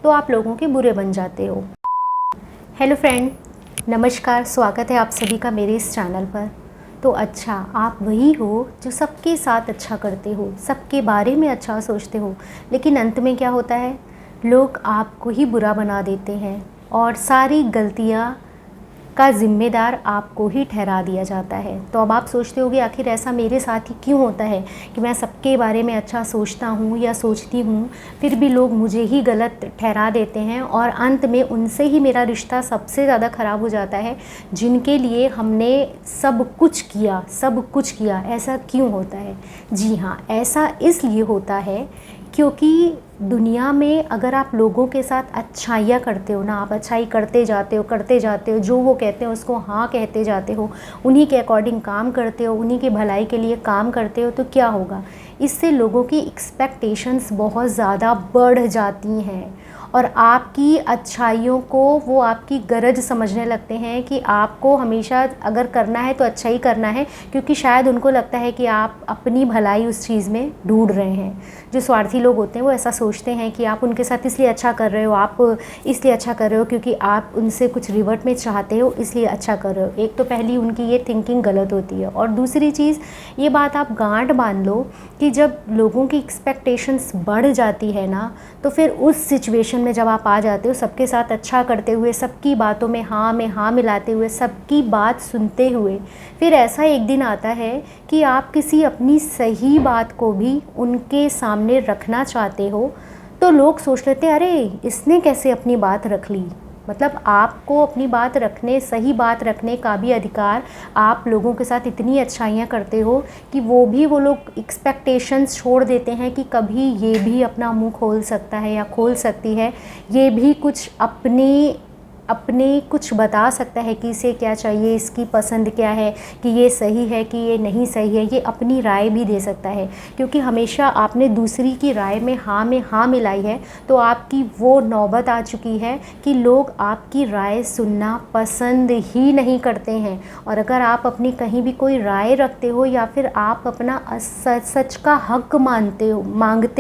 तो आप लोगों के बुरे बन जाते हो। हेलो फ्रेंड, नमस्कार, स्वागत है आप सभी का मेरे इस चैनल पर। तो अच्छा, आप वही हो जो सबके साथ अच्छा करते हो, सबके बारे में अच्छा सोचते हो, लेकिन अंत में क्या होता है, लोग आपको ही बुरा बना देते हैं और सारी गलतियाँ का ज़िम्मेदार आपको ही ठहरा दिया जाता है। तो अब आप सोचते होगे आखिर ऐसा मेरे साथ ही क्यों होता है कि मैं सबके बारे में अच्छा सोचता हूँ या सोचती हूँ, फिर भी लोग मुझे ही गलत ठहरा देते हैं और अंत में उनसे ही मेरा रिश्ता सबसे ज़्यादा ख़राब हो जाता है, जिनके लिए हमने सब कुछ किया। ऐसा क्यों होता है? जी हाँ, ऐसा इसलिए होता है क्योंकि दुनिया में अगर आप लोगों के साथ अच्छाइयाँ करते हो ना, आप अच्छाई करते जाते हो, जो वो कहते हैं उसको हाँ कहते जाते हो, उन्हीं के अकॉर्डिंग काम करते हो, उन्हीं की भलाई के लिए काम करते हो, तो क्या होगा, इससे लोगों की एक्सपेक्टेशंस बहुत ज़्यादा बढ़ जाती हैं और आपकी अच्छाइयों को वो आपकी गरज समझने लगते हैं कि आपको हमेशा अगर करना है तो अच्छा ही करना है, क्योंकि शायद उनको लगता है कि आप अपनी भलाई उस चीज़ में ढूंढ रहे हैं। जो स्वार्थी लोग होते हैं वो ऐसा सोचते हैं कि आप उनके साथ इसलिए अच्छा कर रहे हो, आप इसलिए अच्छा कर रहे हो क्योंकि आप उनसे कुछ रिवर्ट में चाहते हो, इसलिए अच्छा कर रहे हो। एक तो पहली उनकी ये थिंकिंग गलत होती है, और दूसरी चीज़ ये बात आप गांठ बांध लो कि जब लोगों की एक्सपेक्टेशंस बढ़ जाती है ना, तो फिर उस सिचुएशन में जब आप आ जाते हो सबके साथ अच्छा करते हुए, सबकी बातों में हाँ मिलाते हुए, सबकी बात सुनते हुए, फिर ऐसा एक दिन आता है कि आप किसी अपनी सही बात को भी उनके सामने रखना चाहते हो, तो लोग सोच लेते हैं अरे इसने कैसे अपनी बात रख ली। मतलब आपको अपनी बात रखने, सही बात रखने का भी अधिकार, आप लोगों के साथ इतनी अच्छाइयाँ करते हो कि वो लोग एक्सपेक्टेशंस छोड़ देते हैं कि कभी ये भी अपना मुंह खोल सकता है या खोल सकती है, ये भी कुछ अपने कुछ बता सकता है कि इसे क्या चाहिए, इसकी पसंद क्या है, कि ये सही है कि ये नहीं सही है, ये अपनी राय भी दे सकता है। क्योंकि हमेशा आपने दूसरी की राय में हाँ मिलाई है, तो आपकी वो नौबत आ चुकी है कि लोग आपकी राय सुनना पसंद ही नहीं करते हैं। और अगर आप अपनी कहीं भी कोई राय रखते हो या फिर आप अपना सच का हक मांगते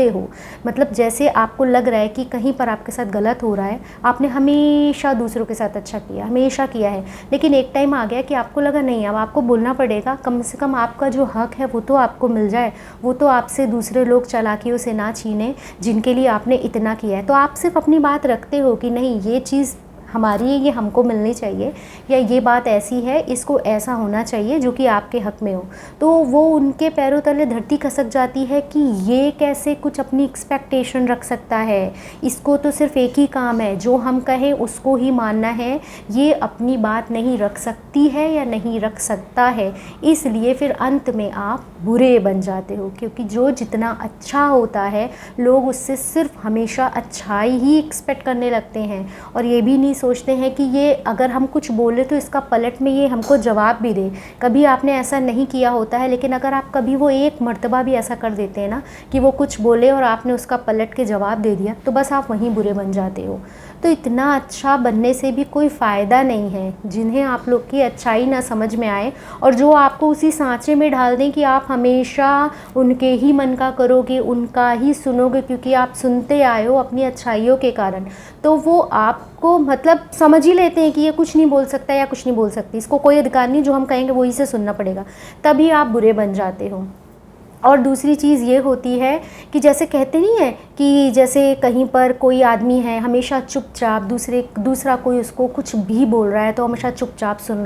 हो, मतलब जैसे आपको लग रहा है कि कहीं पर आपके साथ गलत हो रहा है, आपने हमेशा दूसरों के साथ अच्छा किया, हमेशा किया है, लेकिन एक टाइम आ गया कि आपको लगा नहीं, अब आपको बोलना पड़ेगा, कम से कम आपका जो हक है वो तो आपको मिल जाए, वो तो आपसे दूसरे लोग चालाकियों से ना छीने जिनके लिए आपने इतना किया है। तो आप सिर्फ अपनी बात रखते हो कि नहीं ये चीज़ हमारी है, ये हमको मिलनी चाहिए, या ये बात ऐसी है, इसको ऐसा होना चाहिए जो कि आपके हक में हो, तो वो उनके पैरों तले धरती खसक जाती है कि ये कैसे कुछ अपनी एक्सपेक्टेशन रख सकता है, इसको तो सिर्फ एक ही काम है, जो हम कहें उसको ही मानना है, ये अपनी बात नहीं रख सकती है या नहीं रख सकता है। इसलिए फिर अंत में आप बुरे बन जाते हो, क्योंकि जो जितना अच्छा होता है लोग उससे सिर्फ हमेशा अच्छाई ही एक्सपेक्ट करने लगते हैं, और ये भी नहीं सोचते हैं कि ये अगर हम कुछ बोले तो इसका पलट में ये हमको जवाब भी दे। कभी आपने ऐसा नहीं किया होता है, लेकिन अगर आप कभी वो एक मर्तबा भी ऐसा कर देते हैं ना कि वो कुछ बोले और आपने उसका पलट के जवाब दे दिया, तो बस आप वहीं बुरे बन जाते हो। तो इतना अच्छा बनने से भी कोई फ़ायदा नहीं है। जिन्हें आप लोग की अच्छाई ना समझ में आए और जो आपको उसी सांचे में डाल दें कि आप हमेशा उनके ही मन का करोगे, उनका ही सुनोगे, क्योंकि आप सुनते आए हो अपनी अच्छाइयों के कारण, तो वो आपको मतलब समझ ही लेते हैं कि ये कुछ नहीं बोल सकता या कुछ नहीं बोल सकती, इसको कोई अधिकार नहीं, जो हम कहेंगे वही से सुनना पड़ेगा, तभी आप बुरे बन जाते हो। और दूसरी चीज़ ये होती है कि जैसे कहते नहीं है कि जैसे कहीं पर कोई आदमी है हमेशा चुपचाप, दूसरा कोई उसको कुछ भी बोल रहा है तो हमेशा चुपचाप सुन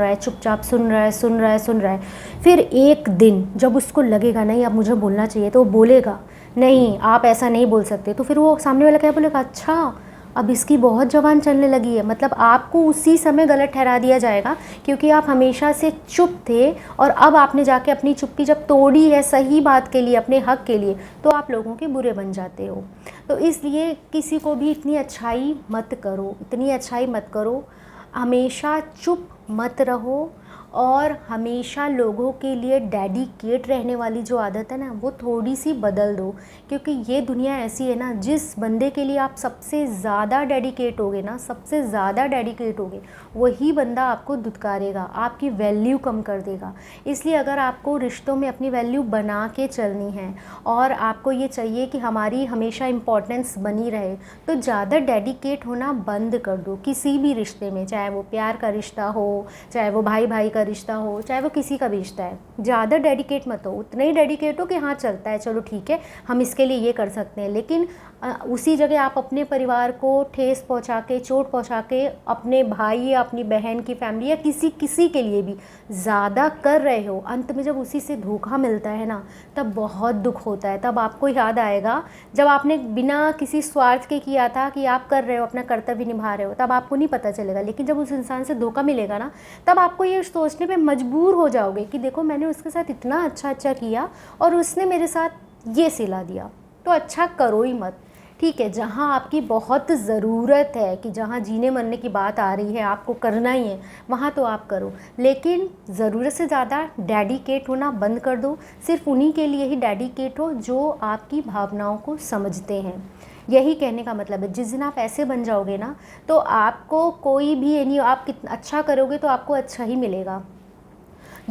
रहा है, फिर एक दिन जब उसको लगेगा नहीं अब मुझे बोलना चाहिए, तो वो बोलेगा नहीं आप ऐसा नहीं बोल सकते, तो फिर वो सामने वाला क्या बोलेगा, अच्छा अब इसकी बहुत ज़बान चलने लगी है। मतलब आपको उसी समय गलत ठहरा दिया जाएगा, क्योंकि आप हमेशा से चुप थे और अब आपने जाके अपनी चुप्पी जब तोड़ी है सही बात के लिए, अपने हक के लिए, तो आप लोगों के बुरे बन जाते हो। तो इसलिए किसी को भी इतनी अच्छाई मत करो, हमेशा चुप मत रहो और हमेशा लोगों के लिए डेडिकेट रहने वाली जो आदत है ना, वो थोड़ी सी बदल दो। क्योंकि ये दुनिया ऐसी है ना, जिस बंदे के लिए आप सबसे ज़्यादा डेडिकेट होगे ना, सबसे ज़्यादा डेडिकेट होगे, वही बंदा आपको धुतकारेगा, आपकी वैल्यू कम कर देगा। इसलिए अगर आपको रिश्तों में अपनी वैल्यू बना के चलनी है और आपको ये चाहिए कि हमारी हमेशा इम्पोर्टेंस बनी रहे, तो ज़्यादा डेडिकेट होना बंद कर दो किसी भी रिश्ते में। चाहे वो प्यार का रिश्ता हो, चाहे वो भाई भाई का रिश्ता हो, चाहे वो किसी का भी रिश्ता है, ज़्यादा डेडिकेट मत हो। उतना ही डेडिकेट हो कि हाँ चलता है, चलो ठीक है, हम इसके लिए ये कर सकते हैं। लेकिन उसी जगह आप अपने परिवार को ठेस पहुंचा के, चोट पहुंचा के, अपने भाई या अपनी बहन की फैमिली या किसी के लिए भी ज़्यादा कर रहे हो, अंत में जब उसी से धोखा मिलता है ना, तब बहुत दुख होता है। तब आपको याद आएगा जब आपने बिना किसी स्वार्थ के किया था कि आप कर रहे हो, अपना कर्तव्य निभा रहे हो, तब आपको नहीं पता चलेगा। लेकिन जब उस इंसान से धोखा मिलेगा ना, तब आपको ये सोचने पे मजबूर हो जाओगे कि देखो मैंने उसके साथ इतना अच्छा किया और उसने मेरे साथ ये सिला दिया। तो अच्छा करो ही मत, ठीक है। जहाँ आपकी बहुत ज़रूरत है, कि जहाँ जीने मरने की बात आ रही है, आपको करना ही है, वहाँ तो आप करो। लेकिन ज़रूरत से ज़्यादा डेडिकेट होना बंद कर दो। सिर्फ उन्हीं के लिए ही डेडिकेट हो जो आपकी भावनाओं को समझते हैं। यही कहने का मतलब है। जिस दिन आप ऐसे बन जाओगे ना, तो आपको कोई भी यानी आप कितना अच्छा करोगे तो आपको अच्छा ही मिलेगा।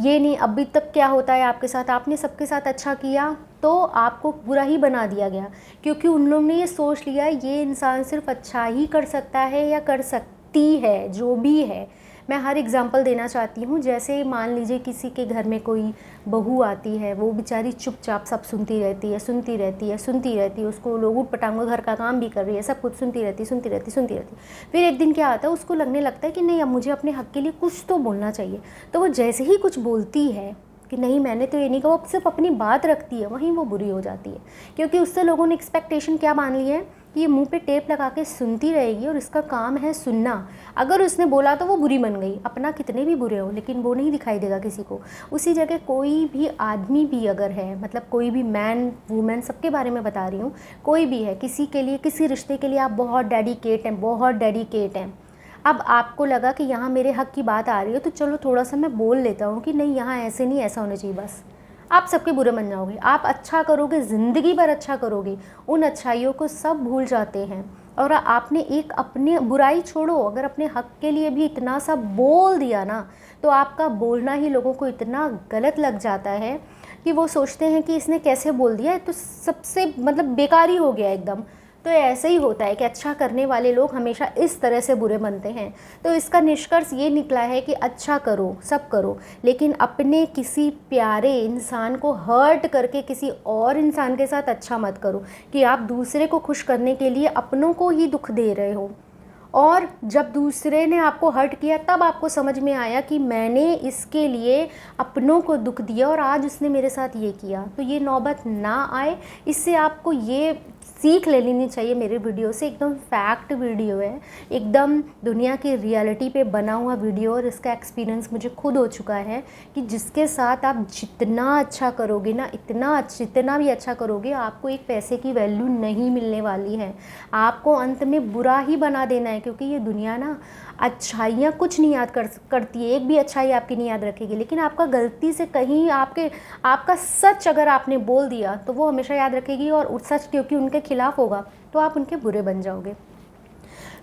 ये नहीं अभी तक क्या होता है आपके साथ, आपने सबके साथ अच्छा किया तो आपको बुरा ही बना दिया गया, क्योंकि उन लोगों ने ये सोच लिया ये इंसान सिर्फ अच्छा ही कर सकता है या कर सकती है, जो भी है। मैं हर एग्जांपल देना चाहती हूँ। जैसे मान लीजिए किसी के घर में कोई बहू आती है, वो बेचारी चुपचाप सब सुनती रहती है, उसको लोग उठ पटांगों घर का काम भी कर रही है, सब कुछ सुनती रहती। फिर एक दिन क्या आता है, उसको लगने लगता है कि नहीं अब मुझे अपने हक़ के लिए कुछ तो बोलना चाहिए। तो वो जैसे ही कुछ बोलती है कि नहीं मैंने तो ये नहीं कहा, वो सिर्फ अपनी बात रखती है, वहीं वो बुरी हो जाती है। क्योंकि उससे लोगों ने एक्सपेक्टेशन क्या मान ली है कि ये मुंह पे टेप लगा के सुनती रहेगी और इसका काम है सुनना। अगर उसने बोला तो वो बुरी बन गई, अपना कितने भी बुरे हो, लेकिन वो नहीं दिखाई देगा किसी को। उसी जगह कोई भी आदमी भी अगर है, मतलब कोई भी मैन वूमेन, सबके बारे में बता रही हूँ, कोई भी है, किसी के लिए, किसी रिश्ते के लिए आप बहुत डेडिकेट हैं। अब आपको लगा कि यहाँ मेरे हक़ की बात आ रही है, तो चलो थोड़ा सा मैं बोल लेता हूँ कि नहीं यहाँ ऐसे नहीं, ऐसा होना चाहिए। बस आप सबके बुरे बन जाओगे। आप अच्छा करोगे, ज़िंदगी भर अच्छा करोगे, उन अच्छाइयों को सब भूल जाते हैं। और आपने एक अपने बुराई छोड़ो, अगर अपने हक़ के लिए भी इतना सा बोल दिया ना, तो आपका बोलना ही लोगों को इतना गलत लग जाता है कि वो सोचते हैं कि इसने कैसे बोल दिया, तो सबसे मतलब बेकार ही हो गया एकदम। तो ऐसे ही होता है कि अच्छा करने वाले लोग हमेशा इस तरह से बुरे बनते हैं। तो इसका निष्कर्ष ये निकला है कि अच्छा करो, सब करो, लेकिन अपने किसी प्यारे इंसान को हर्ट करके किसी और इंसान के साथ अच्छा मत करो, कि आप दूसरे को खुश करने के लिए अपनों को ही दुख दे रहे हो। और जब दूसरे ने आपको हर्ट किया, तब आपको समझ में आया कि मैंने इसके लिए अपनों को दुख दिया और आज उसने मेरे साथ ये किया। तो ये नौबत ना आए, इससे आपको ये सीख ले लेनी चाहिए मेरे वीडियो से। एकदम फैक्ट वीडियो है, एकदम दुनिया की रियलिटी पे बना हुआ वीडियो, और इसका एक्सपीरियंस मुझे खुद हो चुका है कि जिसके साथ आप जितना अच्छा करोगे ना, जितना भी अच्छा करोगे, आपको एक पैसे की वैल्यू नहीं मिलने वाली है। आपको अंत में बुरा ही बना देना है, क्योंकि ये दुनिया ना अच्छाइयाँ कुछ नहीं याद करती है, एक भी अच्छाई आपकी नहीं याद रखेगी। लेकिन आपका गलती से कहीं आपका सच अगर आपने बोल दिया, तो वो हमेशा याद रखेगी, और सच क्योंकि उनके खिलाफ होगा तो आप उनके बुरे बन जाओगे।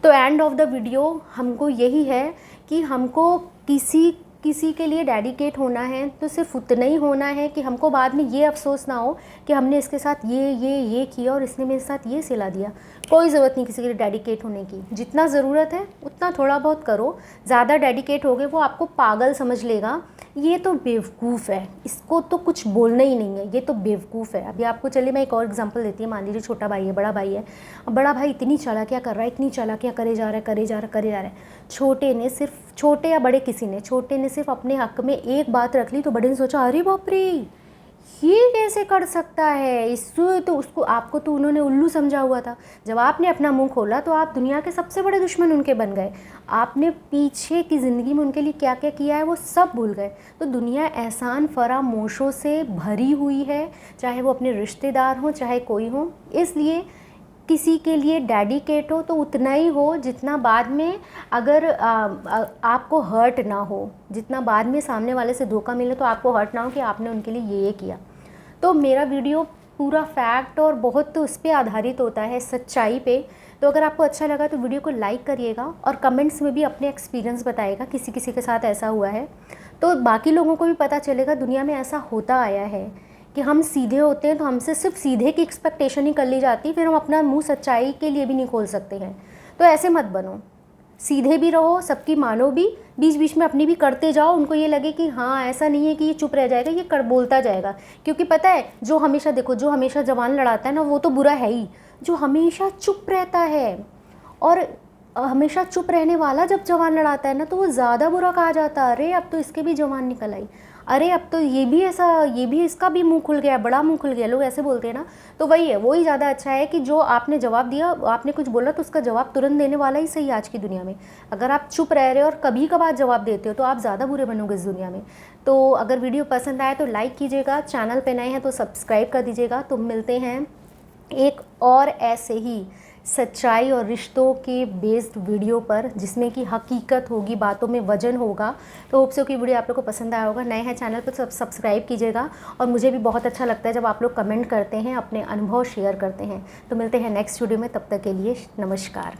तो एंड ऑफ द वीडियो हमको यही है कि हमको किसी के लिए डेडिकेट होना है, तो सिर्फ उतना ही होना है कि हमको बाद में ये अफसोस ना हो कि हमने इसके साथ ये किया और इसने मेरे साथ ये सिला दिया। कोई ज़रूरत नहीं किसी के लिए डेडिकेट होने की। जितना ज़रूरत है उतना थोड़ा बहुत करो। ज़्यादा डेडिकेट हो गए, वो आपको पागल समझ लेगा, ये तो बेवकूफ़ है, इसको तो कुछ बोलना ही नहीं है, ये तो बेवकूफ़ है। अभी आपको चलिए मैं एक और एग्जांपल देती हूँ। मान लीजिए छोटा भाई है, बड़ा भाई है। बड़ा भाई इतनी चालाकियाँ कर रहा है, इतनी चालाकियाँ करे जा रहा है। छोटे या बड़े किसी ने, छोटे ने सिर्फ अपने हक़ में एक बात रख ली, तो बड़े ने सोचा अरे बाप रे, ये कैसे कर सकता है, इससे तो उसको, आपको तो उन्होंने उल्लू समझा हुआ था। जब आपने अपना मुंह खोला तो आप दुनिया के सबसे बड़े दुश्मन उनके बन गए। आपने पीछे की ज़िंदगी में उनके लिए क्या क्या किया है वो सब भूल गए। तो दुनिया एहसान फरामोशों से भरी हुई है, चाहे वो अपने रिश्तेदार हों चाहे कोई हो। इसलिए किसी के लिए डेडिकेट हो तो उतना ही हो जितना बाद में, अगर आपको हर्ट ना हो, जितना बाद में सामने वाले से धोखा मिले तो आपको हर्ट ना हो कि आपने उनके लिए ये किया। तो मेरा वीडियो पूरा फैक्ट और बहुत उस पर आधारित होता है, सच्चाई पे। तो अगर आपको अच्छा लगा तो वीडियो को लाइक करिएगा और कमेंट्स में भी अपने एक्सपीरियंस बताइएगा, किसी किसी के साथ ऐसा हुआ है तो बाकी लोगों को भी पता चलेगा दुनिया में ऐसा होता आया है कि हम सीधे होते हैं तो हमसे सिर्फ सीधे की एक्सपेक्टेशन ही कर ली जाती, फिर हम अपना मुंह सच्चाई के लिए भी नहीं खोल सकते हैं। तो ऐसे मत बनो, सीधे भी रहो, सबकी मानो भी, बीच बीच में अपनी भी करते जाओ। उनको ये लगे कि हाँ ऐसा नहीं है कि ये चुप रह जाएगा, ये कर बोलता जाएगा। क्योंकि पता है जो हमेशा, देखो जो हमेशा जवान लड़ाता है ना वो तो बुरा है ही, जो हमेशा चुप रहता है और हमेशा चुप रहने वाला जब जवान लड़ाता है ना तो वो ज़्यादा बुरा कहा जाता है। अरे अब तो इसके भी जवान निकल आई, अरे अब तो ये भी ऐसा, ये भी इसका भी मुंह खुल गया, बड़ा मुंह खुल गया, लोग ऐसे बोलते हैं ना। तो वही है, वही ज़्यादा अच्छा है कि जो आपने जवाब दिया, आपने कुछ बोला तो उसका जवाब तुरंत देने वाला ही सही आज की दुनिया में। अगर आप चुप रह रहे हो और कभी कभार जवाब देते हो तो आप ज़्यादा बुरे बनोगे इस दुनिया में। तो अगर वीडियो पसंद आए तो लाइक कीजिएगा, चैनल पे नए हैं तो सब्सक्राइब कर दीजिएगा। तो मिलते हैं एक और ऐसे ही सच्चाई और रिश्तों के बेस्ड वीडियो पर, जिसमें कि हकीकत होगी, बातों में वजन होगा। तो होप सो कि वीडियो आप लोग को पसंद आया होगा। नए हैं चैनल पर सब्सक्राइब कीजिएगा। और मुझे भी बहुत अच्छा लगता है जब आप लोग कमेंट करते हैं, अपने अनुभव शेयर करते हैं। तो मिलते हैं नेक्स्ट वीडियो में, तब तक के लिए नमस्कार।